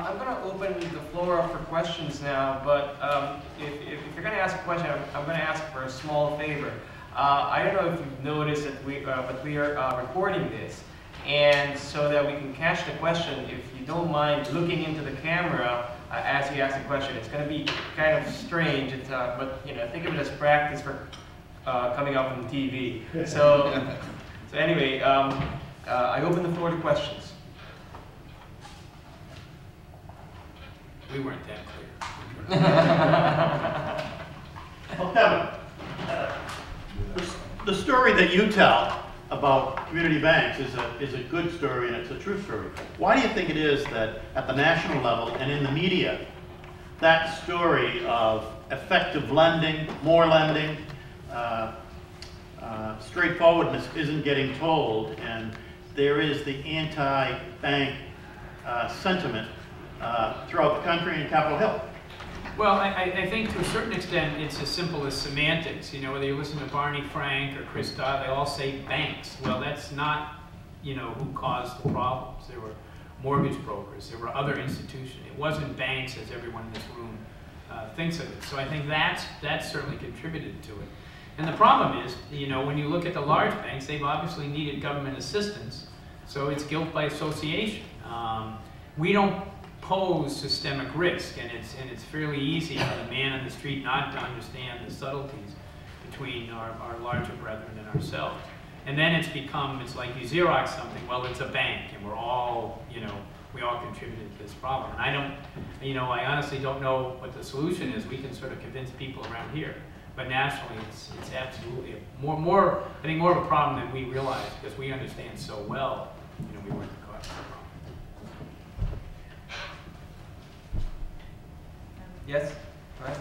I'm going to open the floor up for questions now, but if you're going to ask a question, I'm going to ask for a small favor. I don't know if you've noticed that but we are recording this, and so that we can catch the question, if you don't mind looking into the camera as you ask the question. It's going to be kind of strange, but think of it as practice for coming up on TV. So anyway, I open the floor to questions. We weren't that clear. Well, Kevin, the story that you tell about community banks is a good story, and it's a true story. Why do you think it is that at the national level and in the media, that story of effective lending, more lending, straightforwardness isn't getting told, and there is the anti-bank sentiment throughout the country and Capitol Hill? Well, I think to a certain extent it's as simple as semantics. Whether you listen to Barney Frank or Chris Dodd, they all say banks. Well, that's not, who caused the problems. There were mortgage brokers. There were other institutions. It wasn't banks as everyone in this room thinks of it. So I think that certainly contributed to it. And the problem is, when you look at the large banks, they've obviously needed government assistance. So it's guilt by association. We don't pose systemic risk, and it's fairly easy for the man on the street not to understand the subtleties between our larger brethren and ourselves. And then it's like you Xerox something, well, it's a bank, and we're all, we all contributed to this problem. And I honestly don't know what the solution is. We can sort of convince people around here, but nationally, it's absolutely more I think more of a problem than we realize, because we understand so well, we weren't the cause of the problem. Yes? Go ahead.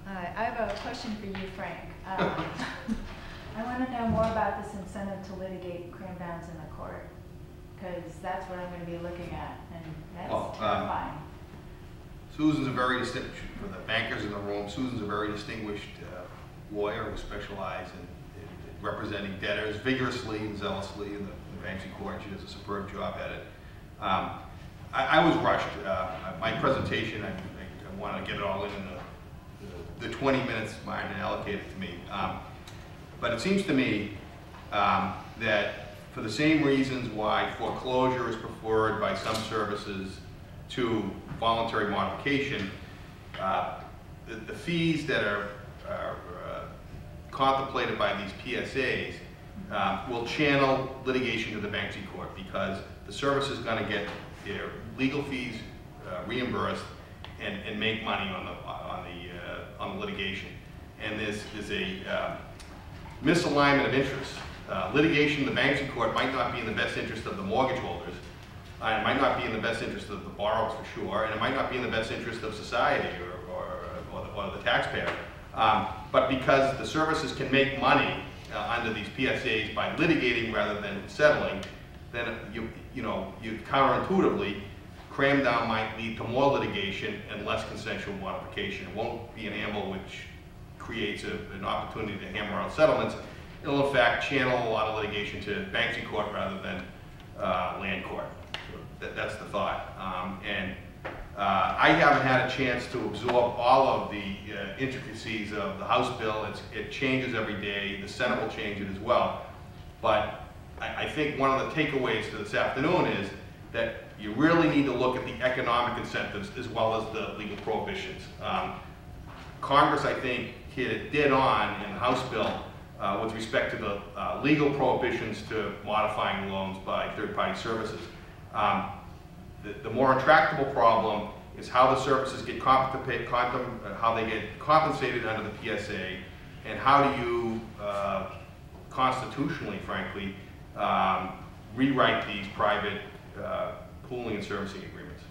I have a question for you, Frank. I want to know more about this incentive to litigate cram downs in the court, because that's what I'm going to be looking at, and that's terrifying. Susan's a very distinguished, for the bankers in the room, Susan's a very distinguished lawyer who specializes in representing debtors vigorously and zealously in the bankruptcy court. She does a superb job at it. I was rushed. My presentation, I want to get it all in the 20 minutes Martin allocated to me. But it seems to me that for the same reasons why foreclosure is preferred by some services to voluntary modification, the fees that are contemplated by these PSAs will channel litigation to the bankruptcy court, because the service is going to get their legal fees reimbursed and make money on the litigation. And there's a misalignment of interests. Litigation in the bankruptcy court might not be in the best interest of the mortgage holders. It might not be in the best interest of the borrowers, for sure, and it might not be in the best interest of society or the taxpayer. But because the services can make money under these PSAs by litigating rather than settling, then you counterintuitively, cram down might lead to more litigation and less consensual modification. It won't be an amble which creates an opportunity to hammer out settlements. It'll in fact channel a lot of litigation to bankruptcy court rather than land court. So that's the thought. I haven't had a chance to absorb all of the intricacies of the House bill. It changes every day. The Senate will change it as well. But I think one of the takeaways to this afternoon is that you really need to look at the economic incentives as well as the legal prohibitions. Congress, I think, hit it dead on in the House bill with respect to the legal prohibitions to modifying loans by third-party services. The more intractable problem is how the services get how they get compensated under the PSA, and how do you constitutionally, frankly, rewrite these private pooling and servicing agreements.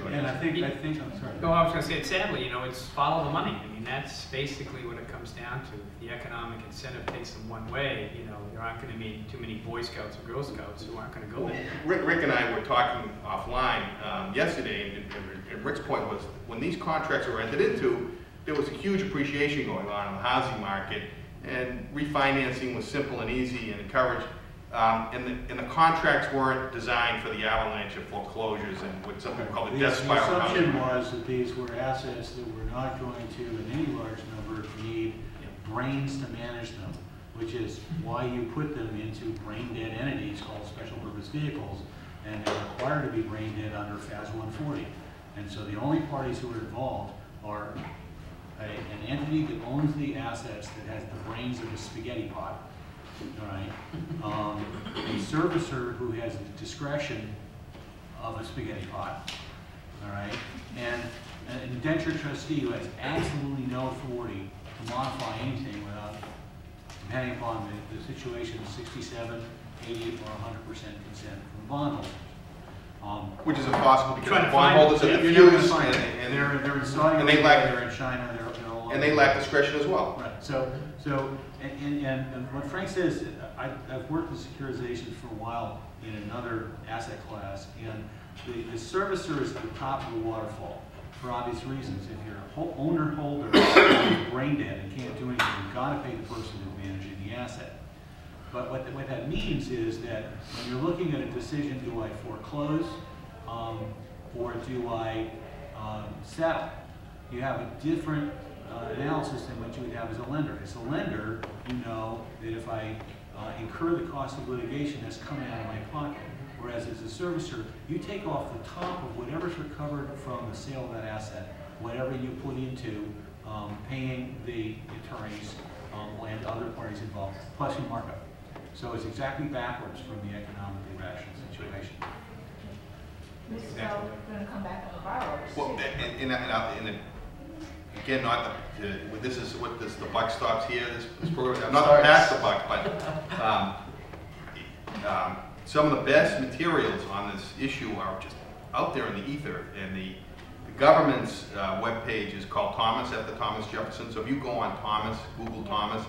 And I think, I'm sorry. No, I was going to say, sadly, it's follow the money. I mean, that's basically what it comes down to. If the economic incentive takes them one way, there aren't going to be too many Boy Scouts or Girl Scouts who aren't going to go there. Rick and I were talking offline yesterday, and Rick's point was, when these contracts were entered into, there was a huge appreciation going on in the housing market, and refinancing was simple and easy and encouraged. and the contracts weren't designed for the avalanche of foreclosures and what some people call the The death spiral. assumption was that these were assets that were not going to, in any large number, need brains to manage them, which is why you put them into brain-dead entities called special purpose vehicles, and they're required to be brain-dead under FAS 140. And so the only parties who are involved are an entity that owns the assets that has the brains of a spaghetti pot, all right? A servicer who has the discretion of a spaghetti pot, all right? And an indentured trustee who has absolutely no authority to modify anything without, depending upon the situation, 67, 80, or 100% consent from the bondholders. Which is impossible because Trying the to find bondholders are You're never gonna diffused find it. and They're in Saudi and they Arabia, lack- they're in China, they're all and they over. lack discretion as well. Right, and what Frank says, I've worked in securitization for a while in another asset class, and the servicer is at the top of the waterfall for obvious reasons. If you're a owner-holder, you're brain dead and can't do anything, you've got to pay the person who's managing the asset. But what that means is that when you're looking at a decision, do I foreclose or do I settle? You have a different analysis than what you would have as a lender. As a lender, you know that if I incur the cost of litigation, that's coming out of my pocket. Whereas as a servicer, you take off the top of whatever's recovered from the sale of that asset, whatever you put into paying the attorneys and other parties involved, plus your markup. So it's exactly backwards from the economically rational situation. This is all going to come back on the borrowers. Well, and again, not the, this is what this, the buck stops here. This program, I'm not past the buck, but some of the best materials on this issue are just out there in the ether. And the government's webpage is called Thomas, after Thomas Jefferson. So if you go on Thomas, Google Thomas,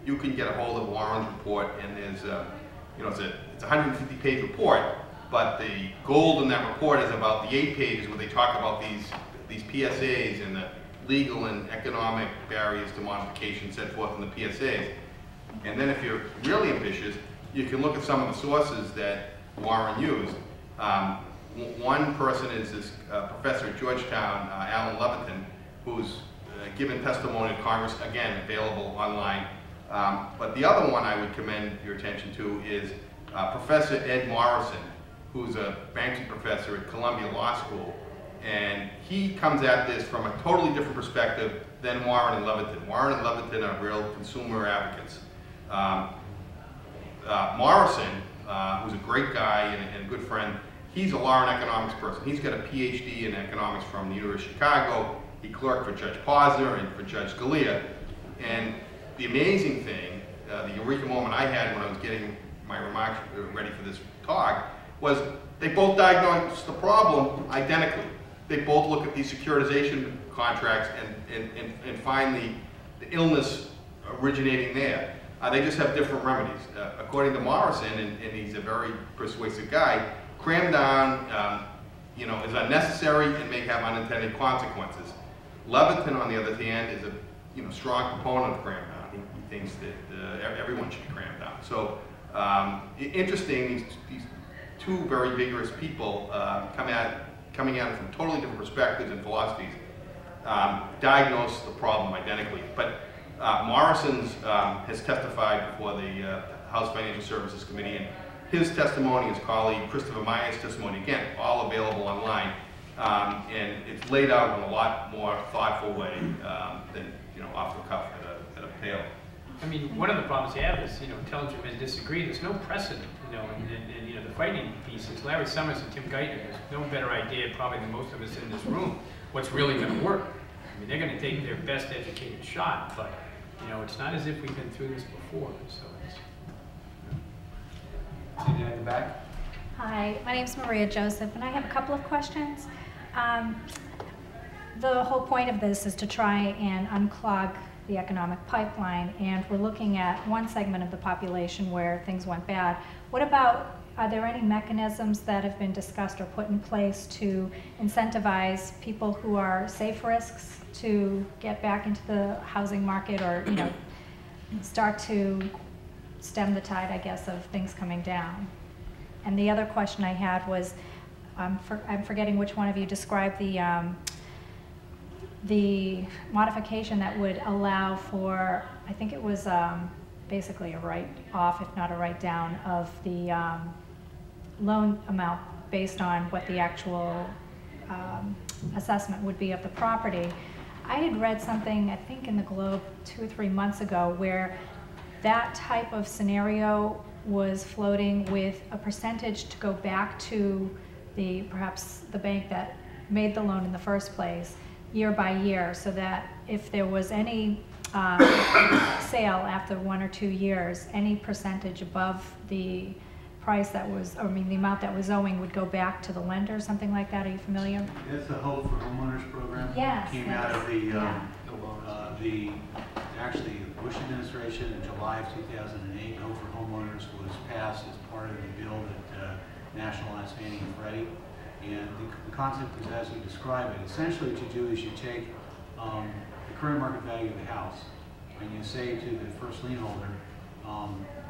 you can get a hold of Warren's report, and there's it's a 150-page report, but the gold in that report is about the 8 pages where they talk about these PSAs and the legal and economic barriers to modification set forth in the PSAs. And then if you're really ambitious, you can look at some of the sources that Warren used. One person is this professor at Georgetown, Alan Levitin, who's given testimony in Congress, again, available online. But the other one I would commend your attention to is Professor Ed Morrison, who's a banking professor at Columbia Law School. And he comes at this from a totally different perspective than Warren and Levitin. Warren and Levitin are real consumer advocates. Morrison, who's a great guy and a good friend, he's a law and economics person. He's got a PhD in economics from the University of Chicago. He clerked for Judge Posner and for Judge Scalia. And the amazing thing, the eureka moment I had when I was getting my remarks ready for this talk, was they both diagnosed the problem identically. They both look at these securitization contracts and find the illness originating there. They just have different remedies. According to Morrison, and he's a very persuasive guy, cram down is unnecessary and may have unintended consequences. Levitin, on the other hand, is a strong proponent of cram down. He thinks that everyone should be crammed down. So interesting, these two very vigorous people coming at it from totally different perspectives and philosophies, diagnose the problem identically. But Morrison's has testified before the House Financial Services Committee, and his testimony, his colleague Christopher Meyer's testimony, again, all available online, and it's laid out in a lot more thoughtful way than off the cuff at a pail. I mean, one of the problems you have is, intelligent men disagree. There's no precedent, and the fighting pieces. Larry Summers and Tim Geithner has no better idea, probably than most of us in this room, what's really going to work. I mean, they're going to take their best educated shot, but it's not as if we've been through this before. So it's. Sitting in the back. Hi, my name's Maria Joseph, and I have a couple of questions. The whole point of this is to try and unclog the economic pipeline, and we're looking at one segment of the population where things went bad. What about, are there any mechanisms that have been discussed or put in place to incentivize people who are safe risks to get back into the housing market, or start to stem the tide, I guess, of things coming down. And the other question I had was, I'm forgetting which one of you described the modification that would allow for, I think it was basically a write-off, if not a write-down, of the loan amount based on what the actual assessment would be of the property. I had read something, I think in the Globe 2 or 3 months ago, where that type of scenario was floating with a percentage to go back to perhaps the bank that made the loan in the first place, year by year, so that if there was any sale after 1 or 2 years, any percentage above the price that was, or I mean the amount that was owing, would go back to the lender, something like that. Are you familiar? That's the Hope for Homeowners program. Yes. Came out of the, yeah. Actually, the Bush administration in July of 2008, Hope for Homeowners was passed as part of the bill that nationalized Fannie and Freddie. And the concept is as we describe it. Essentially what you do is you take the current market value of the house and you say to the first lien holder,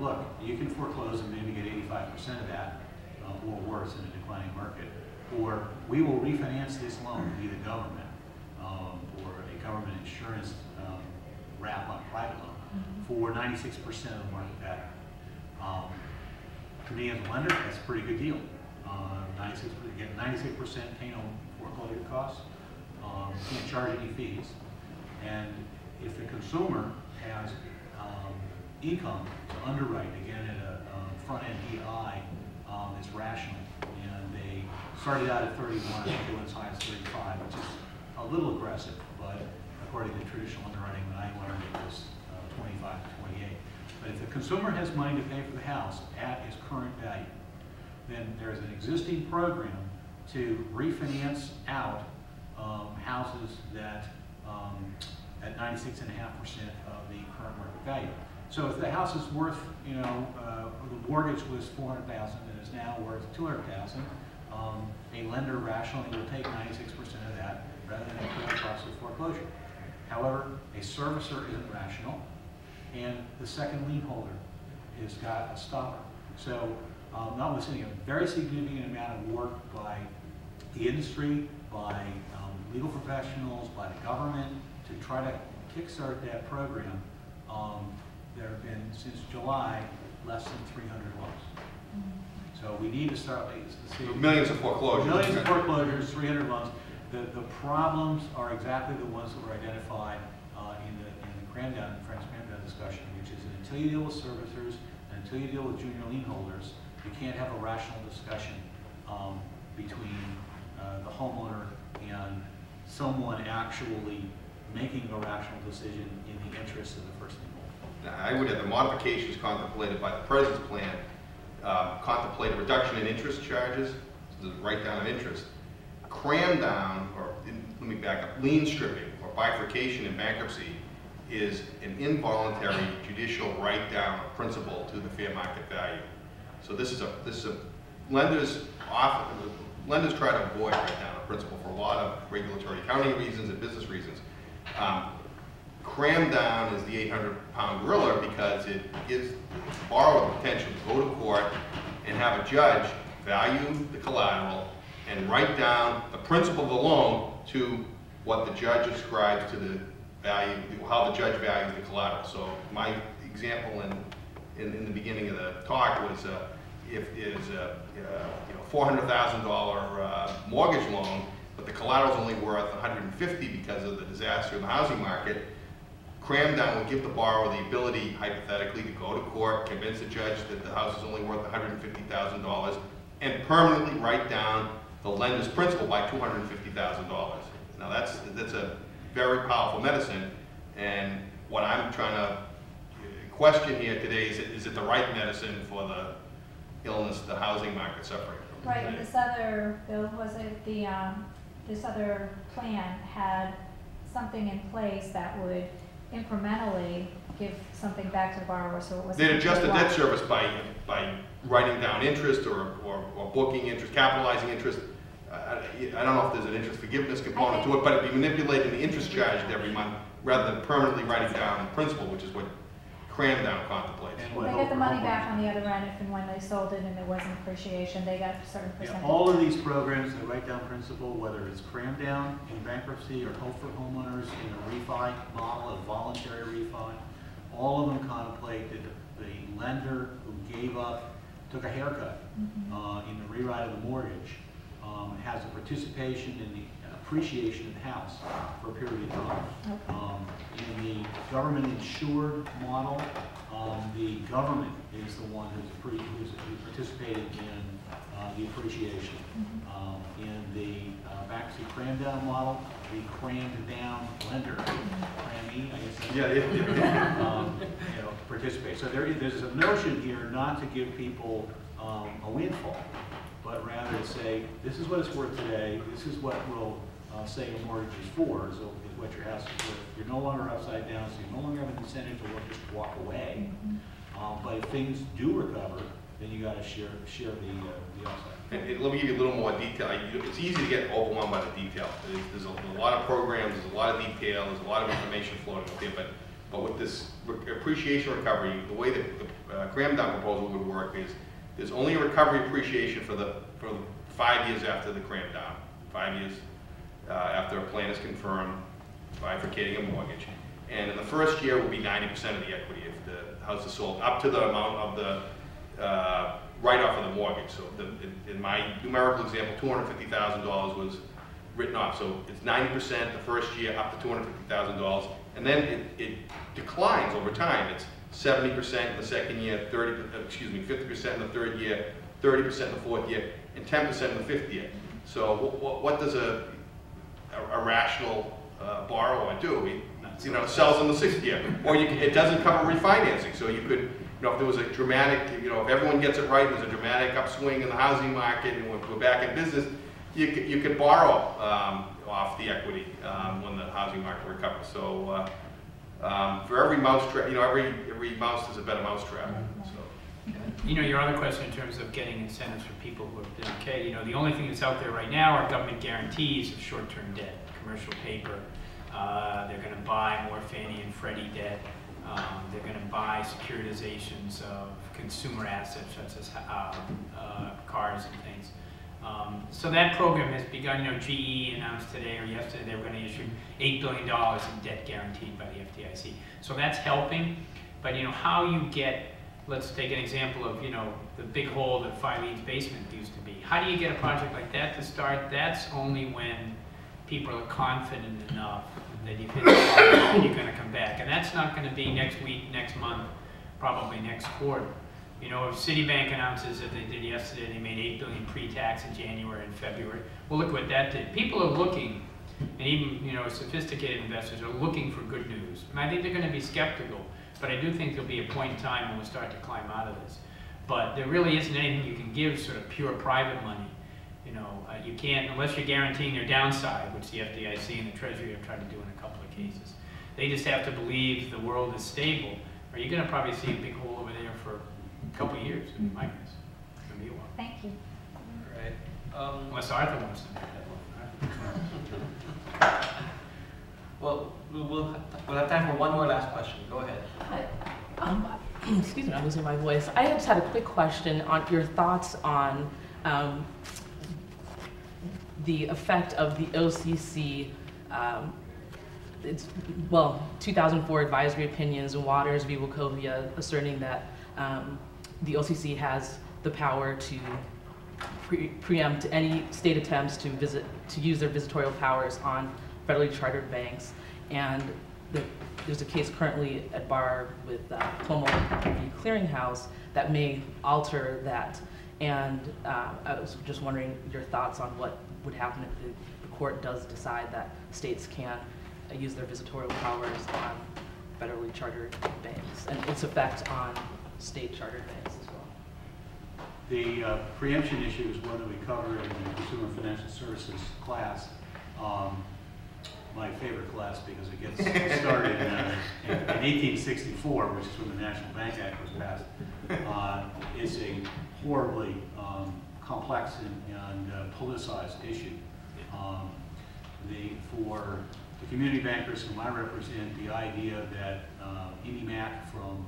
look, you can foreclose and maybe get 85% of that, or worse in a declining market, or we will refinance this loan, be the government, or a government insurance wrap on a private loan, for 96% of the market value. To me as a lender, that's a pretty good deal. 96% paying on foreclosure costs, can't charge any fees, and if the consumer has income to underwrite, again at a front-end DI, is rational, and they started out at 31, I think it went as high as 35, which is a little aggressive, but according to traditional underwriting when I learned it was 25 to 28. But if the consumer has money to pay for the house at its current value, then there's an existing program to refinance out houses that at 96.5% of the current market value. So if the house is worth, the mortgage was $400,000 and is now worth $200,000, a lender rationally will take 96% of that rather than incur the cost of foreclosure. However, a servicer isn't rational, and the second lien holder has got a stopper. So notwithstanding a very significant amount of work by the industry, by legal professionals, by the government to try to kickstart that program, there have been, since July, less than 300 loans. So we need to start, Millions of foreclosures. Millions of foreclosures, 300 loans. The problems are exactly the ones that were identified in the Cramdown, Frank's Cramdown discussion, which is that until you deal with servicers and until you deal with junior lien holders, you can't have a rational discussion between the homeowner and someone actually making a rational decision in the interest of the first lien holder. Now, I would have the modifications contemplated by the President's plan contemplate a reduction in interest charges, so the write-down of interest, cram down, or let me back up, lien stripping or bifurcation in bankruptcy is an involuntary judicial write-down of principal to the fair market value. So this is a lenders try to avoid write-down of principal for a lot of regulatory accounting reasons and business reasons. Cram down is the 800-pound gorilla because it gives the borrower the potential to go to court and have a judge value the collateral and write down the principal of the loan to what the judge ascribes to the value, how the judge values the collateral. So my example in the beginning of the talk was if there's a $400,000 mortgage loan, but the collateral is only worth $150 because of the disaster in the housing market, Cramdown will give the borrower the ability, hypothetically, to go to court, convince the judge that the house is only worth $150,000, and permanently write down the lender's principal by $250,000. Now that's a very powerful medicine, and what I'm trying to question here today is it the right medicine for the illness the housing market suffering from? Right, and this other bill, was it this other plan had something in place that would incrementally give something back to the borrower, so it wasn't. They'd adjust the debt service by writing down interest or booking interest, capitalizing interest. I don't know if there's an interest forgiveness component to it, but it'd be manipulating the interest charged every month rather than permanently writing down principal, which is what cram down contemplates. And Well, with they get the money homeowners. back on the other end if and when they sold it and there wasn't appreciation, they got a certain Yeah, percentage. all of these programs, the write-down principle, whether it's cram down in bankruptcy or hope for homeowners in a refi model, a voluntary refi, all of them contemplate that the lender who gave up, took a haircut in the rewrite of the mortgage, has a participation in the appreciation of the house for a period of time. In the government insured model, the government is the one who's participated in the appreciation. In the bankruptcy cram down model, the crammed down lender, crammee, I guess. Participate. So there's a notion here not to give people a windfall, but rather to say, this is what it's worth today, this is what we'll say a mortgage is for, so is what your house is worth. You're no longer upside down, so you no longer have an incentive to just walk away. But if things do recover, then you got to share the upside. And let me give you a little more detail. It's easy to get overwhelmed by the detail. There's a lot of programs, there's a lot of detail, there's a lot of information floating up there, but with this appreciation recovery, the way that the cram down proposal would work is there's only a recovery appreciation for the 5 years after the cram down, 5 years after a plan is confirmed, bifurcating a mortgage. And in the first year will be 90% of the equity if the house is sold, up to the amount of the write-off of the mortgage. So in my numerical example, $250,000 was written off. So it's 90% the first year, up to $250,000. And then it declines over time. It's 70% in the second year, 50% in the third year, 30% in the fourth year, and 10% in the fifth year. So what does a rational borrower do? He sells in the sixth year, or it doesn't cover refinancing. So you could, if there was a dramatic, if everyone gets it right, there's a dramatic upswing in the housing market, and we're back in business, you could borrow off the equity when the housing market recovers. So for every mousetrap, every mouse is a better mousetrap. So. Your other question in terms of getting incentives for people who have been okay, the only thing that's out there right now are government guarantees of short-term debt, commercial paper. They're going to buy more Fannie and Freddie debt. They're going to buy securitizations of consumer assets such as cars and things. So that program has begun. GE announced today or yesterday they were going to issue $8 billion in debt guaranteed by the FDIC. So that's helping. But how you get, let's take an example of the big hole that Filene's basement used to be. How do you get a project like that to start? That's only when people are confident enough that you've hit the target and you're going to come back. And that's not going to be next week, next month, probably next quarter. If Citibank announces that they did yesterday, they made $8 billion pre-tax in January and February. Well, look what that did. People are looking, and even sophisticated investors are looking for good news. And I think they're going to be skeptical, but I do think there'll be a point in time when we'll start to climb out of this. But there really isn't anything you can give sort of pure private money. You can't, unless you're guaranteeing their downside, which the FDIC and the Treasury have tried to do in a couple of cases. They just have to believe the world is stable, or you're going to probably see a big hole over there for a couple of years, in my guess. It's going to be a while. Thank you. All right. Unless Arthur wants to make that one. Well, we'll have time for one more last question. Go ahead. Excuse me, I'm losing my voice. I just had a quick question on your thoughts on the effect of the OCC, 2004 advisory opinions in Waters v. Wachovia asserting that the OCC has the power to preempt any state attempts to use their visitorial powers on federally chartered banks. And there's a case currently at bar with Como v. Clearinghouse that may alter that. And I was just wondering your thoughts on what would happen if the court does decide that states can use their visitorial powers on federally chartered banks and its effect on state chartered banks as well. The preemption issue is one that we cover in the Consumer Financial Services class. My favorite class because it gets started in 1864, which is when the National Bank Act was passed. It's a horribly complex and politicized issue. For the community bankers whom I represent, the idea that INDIMAC from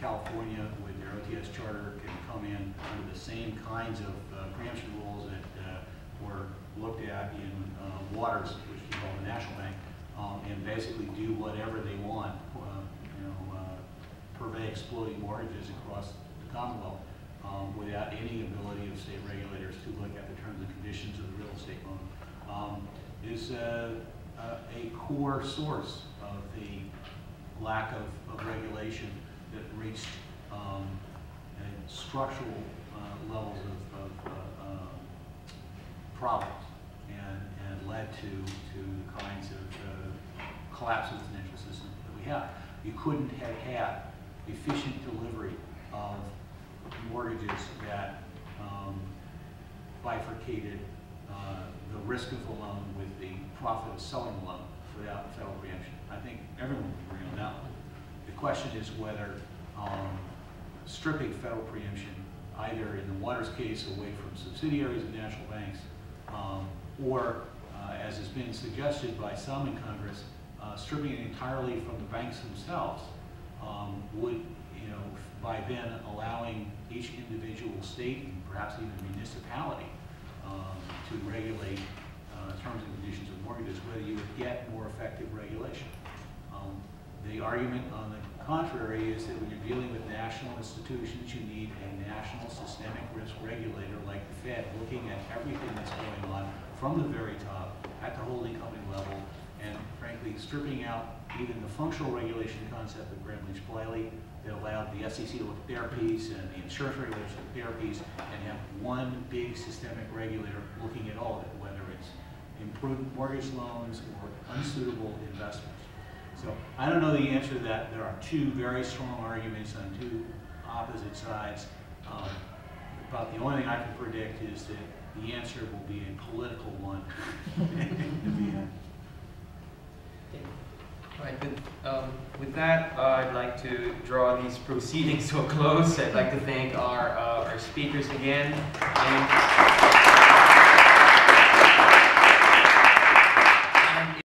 California, with their OTS charter, can come in under the same kinds of preemption rules that were looked at in Waters, which is called the National Bank, and basically do whatever they want, purvey exploiting mortgages across the Commonwealth without any ability of state regulators to look at the terms and conditions of the real estate loan, is a core source of the lack of regulation that reached structural levels of problems and led to the kinds of collapse of the financial system that we have. You couldn't have had efficient delivery of mortgages that bifurcated the risk of the loan with the profit of selling the loan without federal preemption. I think everyone would agree on that one. The question is whether stripping federal preemption, either in the Waters case away from subsidiaries of national banks, or as has been suggested by some in Congress, stripping it entirely from the banks themselves, would, by then allowing each individual state and perhaps even municipality to regulate terms and conditions of mortgages, whether you would get more effective regulation. The argument on the contrary is that when you're dealing with national institutions, you need a national systemic risk regulator like the Fed, looking at everything that's going on from the very top at the holding company level, and frankly stripping out even the functional regulation concept of Gramm-Leach-Bliley that allowed the SEC to look at their piece and the insurance regulators at their piece, and have one big systemic regulator looking at all of it, whether it's imprudent mortgage loans or unsuitable investments. So I don't know the answer to that. There are two very strong arguments on two opposite sides. About the only thing I can predict is that the answer will be a political one. All right, with that, I'd like to draw these proceedings to a close. I'd like to thank our speakers again. And